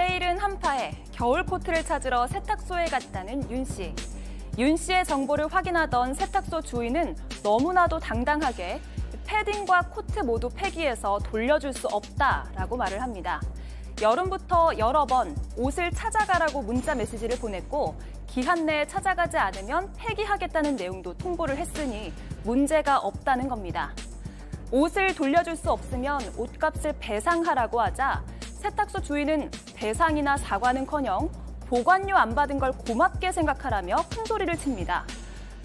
세일은 한파에 겨울 코트를 찾으러 세탁소에 갔다는 윤 씨. 윤 씨의 정보를 확인하던 세탁소 주인은 너무나도 당당하게 패딩과 코트 모두 폐기해서 돌려줄 수 없다라고 말을 합니다. 여름부터 여러 번 옷을 찾아가라고 문자 메시지를 보냈고 기한 내에 찾아가지 않으면 폐기하겠다는 내용도 통보를 했으니 문제가 없다는 겁니다. 옷을 돌려줄 수 없으면 옷값을 배상하라고 하자 세탁소 주인은 배상이나 사과는커녕 보관료 안 받은 걸 고맙게 생각하라며 큰 소리를 칩니다.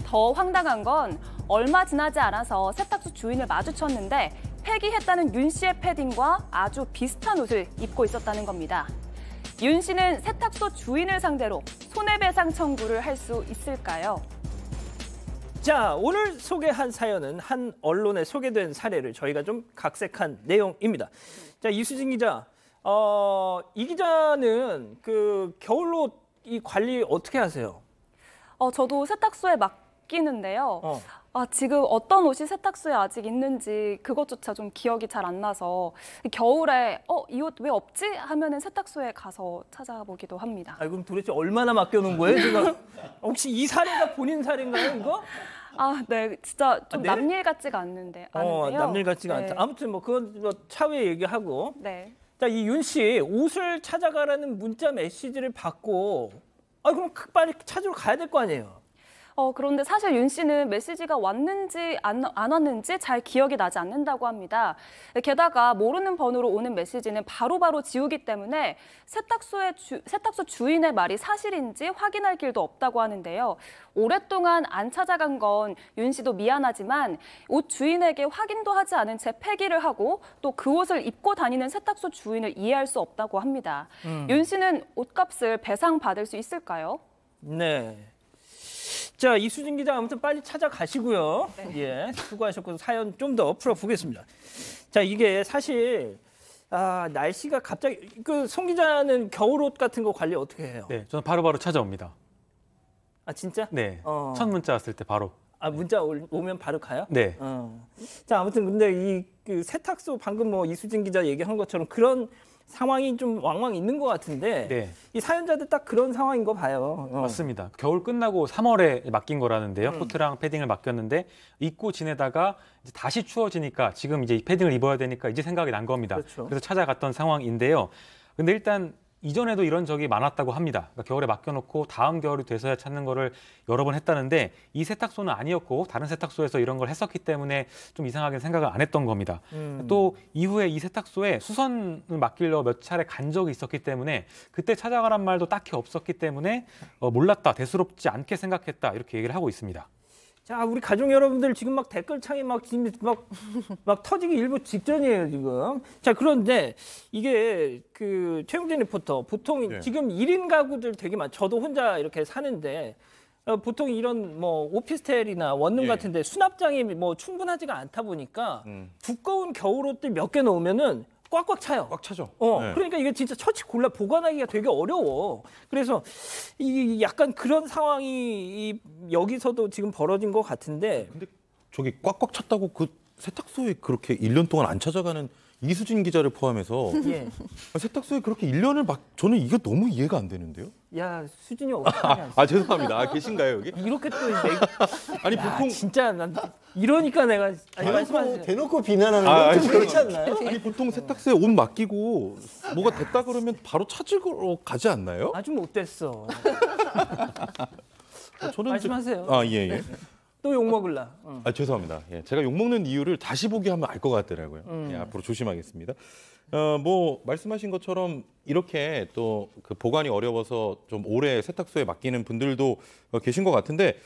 더 황당한 건 얼마 지나지 않아서 세탁소 주인을 마주쳤는데 폐기했다는 윤 씨의 패딩과 아주 비슷한 옷을 입고 있었다는 겁니다. 윤 씨는 세탁소 주인을 상대로 손해배상 청구를 할 수 있을까요? 자, 오늘 소개한 사연은 한 언론에 소개된 사례를 저희가 좀 각색한 내용입니다. 자, 이수진 기자, 이 기자는 그 겨울옷 이 관리 어떻게 하세요? 저도 세탁소에 맡기는데요. 지금 어떤 옷이 세탁소에 아직 있는지 그것조차 좀 기억이 잘 안 나서 겨울에 이 옷 왜 없지? 하면은 세탁소에 가서 찾아보기도 합니다. 그럼 도대체 얼마나 맡겨놓은 거예요, 지금? 혹시 이 사례가 본인 사례인가요, 이거? 네, 진짜 좀 네? 남일 같지가 않은데요. 남일 같지가 네. 않다. 아무튼 뭐 그건 뭐 차후에 얘기하고. 네. 자, 이 윤 씨 옷을 찾아가라는 문자 메시지를 받고, 그럼 빨리 찾으러 가야 될 거 아니에요? 그런데 사실 윤 씨는 메시지가 왔는지 안 왔는지 잘 기억이 나지 않는다고 합니다. 게다가 모르는 번호로 오는 메시지는 바로바로 지우기 때문에 세탁소 주인의 말이 사실인지 확인할 길도 없다고 하는데요. 오랫동안 안 찾아간 건 윤 씨도 미안하지만 옷 주인에게 확인도 하지 않은 채 폐기를 하고 또 그 옷을 입고 다니는 세탁소 주인을 이해할 수 없다고 합니다. 윤 씨는 옷값을 배상받을 수 있을까요? 네. 자, 이수진 기자 아무튼 빨리 찾아가시고요. 네. 예, 수고하셨고 사연 좀 더 풀어보겠습니다. 자, 이게 사실 날씨가 갑자기 송 기자는 겨울옷 같은 거 관리 어떻게 해요? 네, 저는 바로바로 찾아옵니다. 진짜? 네, 첫 문자 왔을 때 바로. 문자 오면 바로 가요? 네. 자, 아무튼 근데 그 세탁소 방금 뭐 이수진 기자 얘기한 것처럼 그런 상황이 좀 왕왕 있는 것 같은데 네. 이 사연자들 딱 그런 상황인 거 봐요. 맞습니다. 겨울 끝나고 3월에 맡긴 거라는데요. 코트랑 패딩을 맡겼는데 입고 지내다가 이제 다시 추워지니까 지금 이제 이 패딩을 입어야 되니까 이제 생각이 난 겁니다. 그렇죠. 그래서 찾아갔던 상황인데요. 근데 일단 이전에도 이런 적이 많았다고 합니다. 그러니까 겨울에 맡겨놓고 다음 겨울이 돼서야 찾는 거를 여러 번 했다는데 이 세탁소는 아니었고 다른 세탁소에서 이런 걸 했었기 때문에 좀 이상하게 생각을 안 했던 겁니다. 또 이후에 이 세탁소에 수선을 맡기려 몇 차례 간 적이 있었기 때문에 그때 찾아가란 말도 딱히 없었기 때문에 몰랐다, 대수롭지 않게 생각했다 이렇게 얘기를 하고 있습니다. 자, 우리 가족 여러분들 지금 막 댓글창이 막 터지기 일부 직전이에요, 지금. 자, 그런데 이게 그 최용진 리포터 보통 네. 지금 1인 가구들 되게 저도 혼자 이렇게 사는데 보통 이런 뭐 오피스텔이나 원룸 예. 같은데 수납장이 뭐 충분하지가 않다 보니까 두꺼운 겨울옷들 몇 개 넣으면은 꽉꽉 차요. 꽉 차죠. 네. 그러니까 이게 진짜 처치 골라 보관하기가 되게 어려워. 그래서 이 약간 그런 상황이 여기서도 지금 벌어진 것 같은데. 근데 저기 꽉꽉 찼다고 그 세탁소에 그렇게 1년 동안 안 찾아가는 이수진 기자를 포함해서 예. 세탁소에 그렇게 1년을 저는 이게 너무 이해가 안 되는데요. 야, 수준이 어떡하냐. 죄송합니다. 계신가요, 여기? 이렇게 또 아니, 보통 진짜 난 이러니까 내가 말씀하세요. 대놓고 비난하는 건 좀 그렇지 않나요? 아니, 보통 세탁소에 옷 맡기고 뭐가 됐다 그러면 바로 찾으러 가지 않나요? 아주 못됐어. 저는 말씀하세요. 예. 또 욕먹을라. 죄송합니다. 예, 제가 욕먹는 이유를 다시 보기 하면 알 것 같더라고요. 예, 앞으로 조심하겠습니다. 뭐 말씀하신 것처럼 이렇게 또 그 보관이 어려워서 좀 오래 세탁소에 맡기는 분들도 계신 것 같은데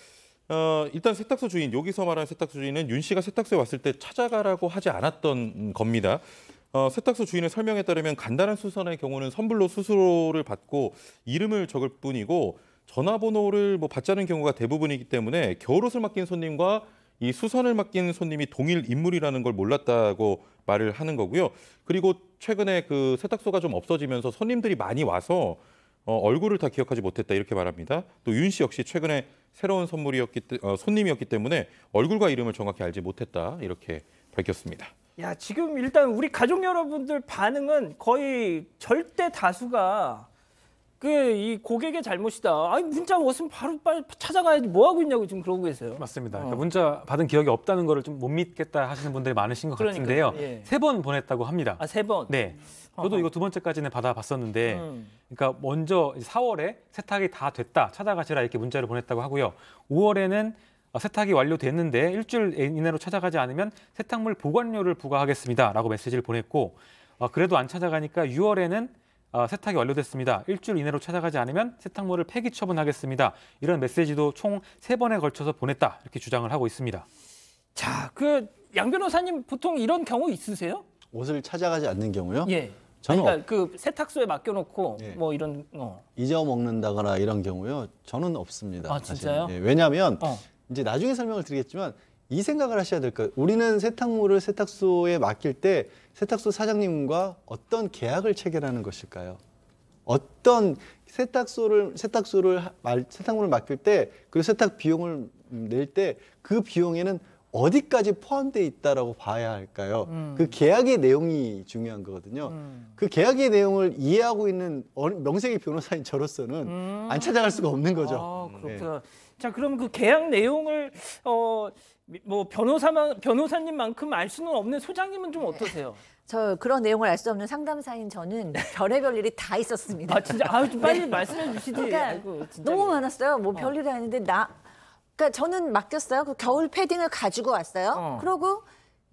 일단 세탁소 주인, 여기서 말하는 세탁소 주인은 윤 씨가 세탁소에 왔을 때 찾아가라고 하지 않았던 겁니다. 세탁소 주인의 설명에 따르면 간단한 수선의 경우는 선불로 수수료를 받고 이름을 적을 뿐이고 전화번호를 받지 않은 경우가 대부분이기 때문에 겨울옷을 맡긴 손님과 이 수선을 맡긴 손님이 동일 인물이라는 걸 몰랐다고 말을 하는 거고요. 그리고 최근에 그 세탁소가 좀 없어지면서 손님들이 많이 와서 얼굴을 다 기억하지 못했다 이렇게 말합니다. 또 윤 씨 역시 최근에 새로운 손님이었기 때문에 얼굴과 이름을 정확히 알지 못했다 이렇게 밝혔습니다. 야, 지금 일단 우리 가족 여러분들 반응은 거의 절대 다수가 이 고객의 잘못이다. 아니 문자 왔으면 바로 빨리 찾아가야지 뭐 하고 있냐고 지금 그러고 계세요. 맞습니다. 그러니까 문자 받은 기억이 없다는 거를 좀 못 믿겠다 하시는 분들이 많으신 것 같은데요. 예. 3번 보냈다고 합니다. 아, 3번? 네. 저도 이거 2번째까지는 받아봤었는데 그러니까 먼저 4월에 세탁이 다 됐다. 찾아가시라 이렇게 문자를 보냈다고 하고요. 5월에는 세탁이 완료됐는데 일주일 이내로 찾아가지 않으면 세탁물 보관료를 부과하겠습니다. 라고 메시지를 보냈고 그래도 안 찾아가니까 6월에는 세탁이 완료됐습니다. 일주일 이내로 찾아가지 않으면 세탁물을 폐기 처분하겠습니다. 이런 메시지도 총 3번에 걸쳐서 보냈다. 이렇게 주장을 하고 있습니다. 자, 양 변호사님 보통 이런 경우 있으세요? 옷을 찾아가지 않는 경우요? 예. 저는 그러니까 세탁소에 맡겨놓고 예. 뭐 이런 잊어먹는다거나 이런 경우요? 저는 없습니다. 아, 진짜요? 예, 왜냐하면 이제 나중에 설명을 드리겠지만 이 생각을 하셔야 될 거예요. 우리는 세탁물을 세탁소에 맡길 때 세탁소 사장님과 어떤 계약을 체결하는 것일까요? 어떤 세탁물을 맡길 때 그리고 세탁 비용을 낼 때 그 비용에는 어디까지 포함되어 있다라고 봐야 할까요? 그 계약의 내용이 중요한 거거든요. 그 계약의 내용을 이해하고 있는 명색의 변호사인 저로서는 안 찾아갈 수가 없는 거죠. 아, 그렇구나. 네. 자, 그럼 그 계약 내용을 뭐 변호사님만큼 알 수는 없는 소장님은 좀 어떠세요? 저 그런 내용을 알 수 없는 상담사인 저는 별의별 일이 다 있었습니다. 아, 진짜? 좀 빨리 말씀해 주시지. 그러니까 아이고, 너무 많았어요. 뭐 별일이 아닌데 그러니까 저는 맡겼어요. 그 겨울 패딩을 가지고 왔어요. 그러고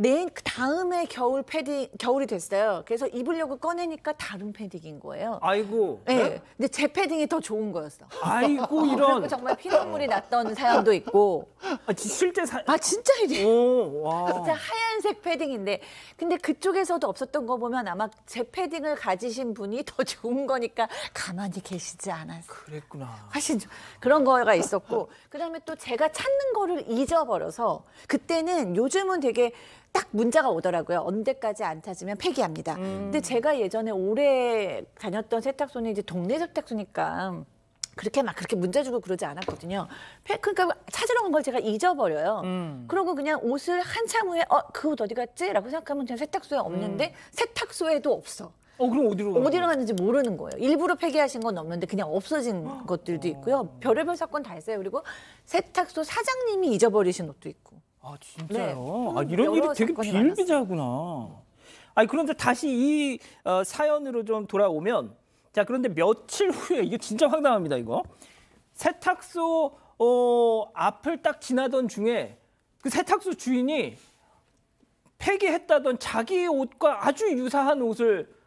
그 다음에 겨울이 됐어요. 그래서 입으려고 꺼내니까 다른 패딩인 거예요. 아이고. 네. 근데 제 패딩이 더 좋은 거였어. 아이고, 이런. 그리고 정말 피눈물이 났던 사연도 있고. 실제 진짜 이래요. 오, 와. 진짜 하얀색 패딩인데 근데 그쪽에서도 없었던 거 보면 아마 제 패딩을 가지신 분이 더 좋은 거니까 가만히 계시지 않았어요. 그랬구나. 하신 그런 거가 있었고 그다음에 또 제가 찾는 거를 잊어버려서 그때는 요즘은 되게 딱 문자가 오더라고요. 언제까지 안 찾으면 폐기합니다. 근데 제가 예전에 오래 다녔던 세탁소는 이제 동네 세탁소니까 그렇게 문자 주고 그러지 않았거든요. 그러니까 찾으러 간 걸 제가 잊어버려요. 그러고 그냥 옷을 한참 후에 그 옷 어디 갔지? 라고 생각하면 그냥 세탁소에 없는데 세탁소에도 없어. 그럼 어디로 갔는지 모르는 거예요. 일부러 폐기하신 건 없는데 그냥 없어진 것들도 있고요. 별의별 사건 다 있어요. 그리고 세탁소 사장님이 잊어버리신 옷도 있고. 아, 진짜요? 네. 이런 일이 되게 사건이 비일비재하구나. 그런데 다시 이 사연으로 좀 돌아오면 자, 그런데 며칠 후에 이게 진짜 황당합니다, 이거. 세탁소 앞을 딱 지나던 중에 그 세탁소 주인이 폐기했다던 자기 옷과 아주 유사한 옷을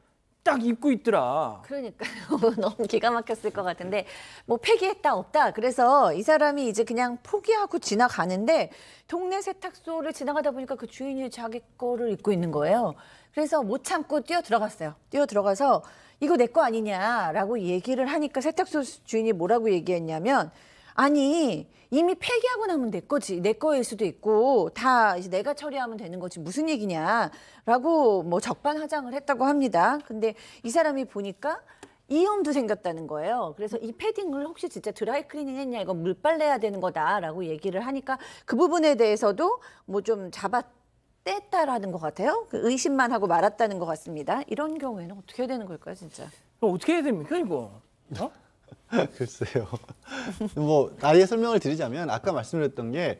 딱 입고 있더라. 그러니까요. 너무 기가 막혔을 것 같은데 뭐 폐기했다 없다. 그래서 이 사람이 이제 그냥 포기하고 지나가는데 동네 세탁소를 지나가다 보니까 그 주인이 자기 거를 입고 있는 거예요. 그래서 못 참고 뛰어 들어가서 이거 내 거 아니냐라고 얘기를 하니까 세탁소 주인이 뭐라고 얘기했냐면 아니 이미 폐기하고 나면 내 거지. 내 거일 수도 있고 다 이제 내가 처리하면 되는 거지. 무슨 얘기냐라고 뭐 적반하장을 했다고 합니다. 근데 이 사람이 보니까 이염도 생겼다는 거예요. 그래서 이 패딩을 혹시 진짜 드라이클리닝 했냐 이거 물빨래해야 되는 거다라고 얘기를 하니까 그 부분에 대해서도 뭐 좀 뗐다라는 것 같아요. 의심만 하고 말았다는 것 같습니다. 이런 경우에는 어떻게 해야 되는 걸까요, 진짜? 어떻게 해야 됩니까, 이거? 글쎄요. 뭐 아예 설명을 드리자면 아까 말씀드렸던 게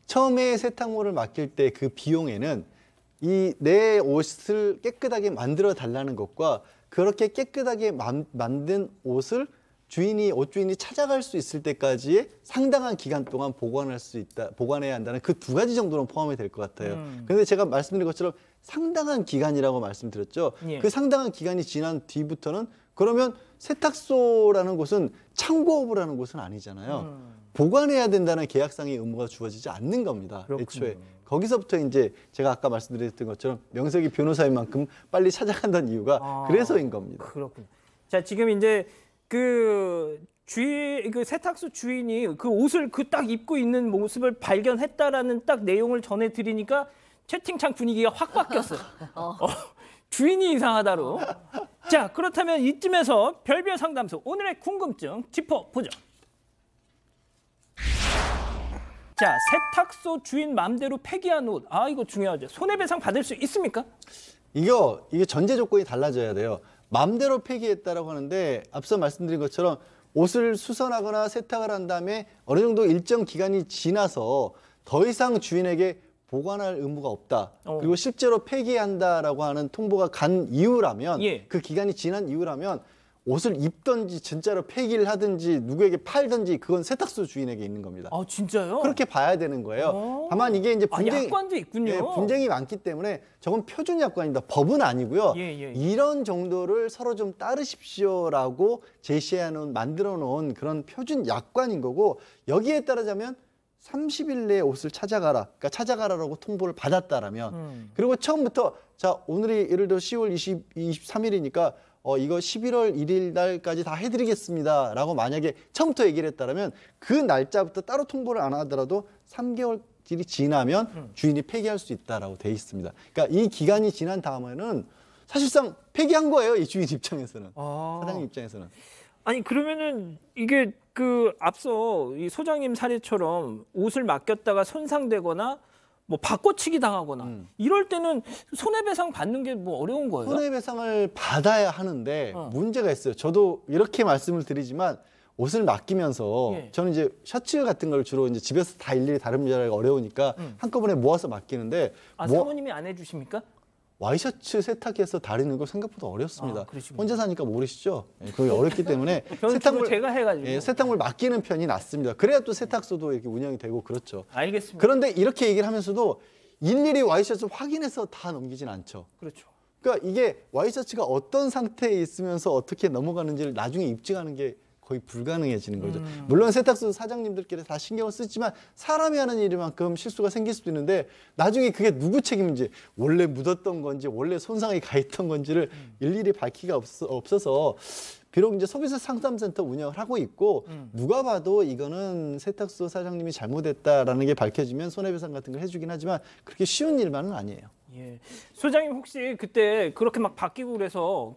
처음에 세탁물을 맡길 때 그 비용에는 이 내 옷을 깨끗하게 만들어 달라는 것과 그렇게 깨끗하게 만든 옷을 옷 주인이 찾아갈 수 있을 때까지의 상당한 기간 동안 보관해야 한다는 그 두 가지 정도는 포함이 될 것 같아요. 그런데 제가 말씀드린 것처럼 상당한 기간이라고 말씀드렸죠. 예. 그 상당한 기간이 지난 뒤부터는 그러면 세탁소라는 곳은 창고업을 하는 곳은 아니잖아요. 보관해야 된다는 계약상의 의무가 주어지지 않는 겁니다. 그렇군요. 애초에. 거기서부터 이제 제가 아까 말씀드렸던 것처럼 명색이 변호사인 만큼 빨리 찾아간다는 이유가 그래서인 겁니다. 그렇군요. 자, 지금 이제 그 세탁소 주인이 그 옷을 딱 입고 있는 모습을 발견했다라는 딱 내용을 전해드리니까 채팅창 분위기가 확 바뀌었어요. 주인이 이상하다로. 자, 그렇다면 이쯤에서 별별 상담소 오늘의 궁금증 짚어보죠. 자, 세탁소 주인 맘대로 폐기한 옷. 아, 이거 중요하죠. 손해배상 받을 수 있습니까? 이게 전제 조건이 달라져야 돼요. 맘대로 폐기했다라고 하는데 앞서 말씀드린 것처럼 옷을 수선하거나 세탁을 한 다음에 어느 정도 일정 기간이 지나서 더 이상 주인에게 보관할 의무가 없다. 그리고 실제로 폐기한다라고 하는 통보가 간 이후라면 예. 그 기간이 지난 이후라면 옷을 입든지 진짜로 폐기를 하든지 누구에게 팔든지 그건 세탁소 주인에게 있는 겁니다. 아, 진짜요? 그렇게 봐야 되는 거예요. 다만 이게 이제 약관도 있군요. 예, 분쟁이 많기 때문에 저건 표준 약관입니다. 법은 아니고요. 예. 이런 정도를 서로 좀 따르십시오라고 만들어 놓은 그런 표준 약관인 거고 여기에 따르자면 30일 내에 옷을 찾아가라. 그러니까 찾아가라라고 통보를 받았다라면 그리고 처음부터 자 오늘이 예를 들어 10월 23일이니까 이거 11월 1일 날까지 다 해드리겠습니다라고 만약에 처음부터 얘기를 했다면 그 날짜부터 따로 통보를 안 하더라도 3개월이 지나면 주인이 폐기할 수 있다라고 돼 있습니다. 그러니까 이 기간이 지난 다음에는 사실상 폐기한 거예요. 이 주인 입장에서는. 사장님 입장에서는. 아니 그러면은 이게 그 앞서 이 소장님 사례처럼 옷을 맡겼다가 손상되거나 뭐 바꿔치기 당하거나 이럴 때는 손해배상 받는 게 뭐 어려운 거예요? 손해배상을 받아야 하는데 문제가 있어요. 저도 이렇게 말씀을 드리지만 옷을 맡기면서 예. 저는 이제 셔츠 같은 걸 주로 이제 집에서 다 일일이 다루기가 어려우니까 한꺼번에 모아서 맡기는데 사모님이 안 해주십니까? 와이셔츠 세탁해서 다리는 거 생각보다 어렵습니다. 아, 그러시군요. 혼자 사니까 모르시죠? 그게 어렵기 때문에 세탁물 제가 해가지고. 세탁물 맡기는 편이 낫습니다. 그래야 또 세탁소도 이렇게 운영이 되고 그렇죠. 알겠습니다. 그런데 이렇게 얘기를 하면서도 일일이 와이셔츠 확인해서 다 넘기진 않죠. 그렇죠. 그러니까 이게 와이셔츠가 어떤 상태에 있으면서 어떻게 넘어가는지를 나중에 입증하는 게 거의 불가능해지는 거죠. 물론 세탁소 사장님들끼리 다 신경을 쓰지만 사람이 하는 일만큼 실수가 생길 수도 있는데 나중에 그게 누구 책임인지 원래 묻었던 건지 원래 손상이 가 있던 건지를 일일이 밝히기가 없어서 비록 이제 소비자 상담센터 운영을 하고 있고 누가 봐도 이거는 세탁소 사장님이 잘못했다라는 게 밝혀지면 손해배상 같은 걸 해주긴 하지만 그렇게 쉬운 일만은 아니에요. 예. 소장님 혹시 그때 그렇게 막 바뀌고 그래서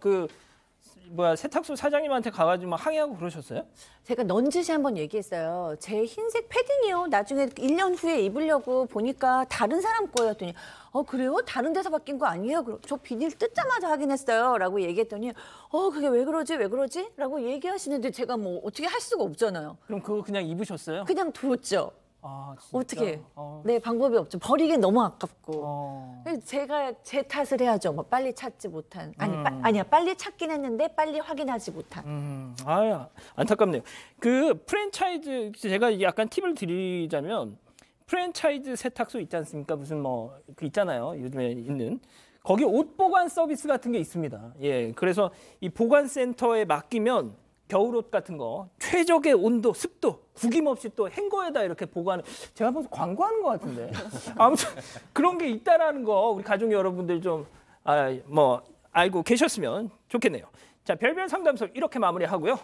세탁소 사장님한테 가가지고 막 항의하고 그러셨어요? 제가 넌지시 한번 얘기했어요. 제 흰색 패딩이요. 나중에 1년 후에 입으려고 보니까 다른 사람 거였더니 그래요? 다른 데서 바뀐 거 아니에요? 저 비닐 뜯자마자 확인했어요. 라고 얘기했더니 그게 왜 그러지? 라고 얘기하시는데 제가 뭐 어떻게 할 수가 없잖아요. 그럼 그거 그냥 입으셨어요? 그냥 뒀죠. 아, 진짜? 어떻게? 네, 방법이 없죠. 버리기엔 너무 아깝고. 제가 제 탓을 해야죠. 뭐 빨리 찾지 못한. 아니야. 빨리 찾긴 했는데 빨리 확인하지 못한. 안타깝네요. 그 프랜차이즈 제가 약간 팁을 드리자면 프랜차이즈 세탁소 있지 않습니까? 무슨 그 있잖아요. 요즘에 있는. 거기 옷 보관 서비스 같은 게 있습니다. 예. 그래서 이 보관센터에 맡기면 겨울옷 같은 거 최적의 온도, 습도, 구김없이 또 행거에다 이렇게 보관을 제가 무슨 광고하는 것 같은데 아무튼 그런 게 있다라는 거 우리 가족 여러분들 좀 알고 계셨으면 좋겠네요. 자, 별별 상담소 이렇게 마무리하고요.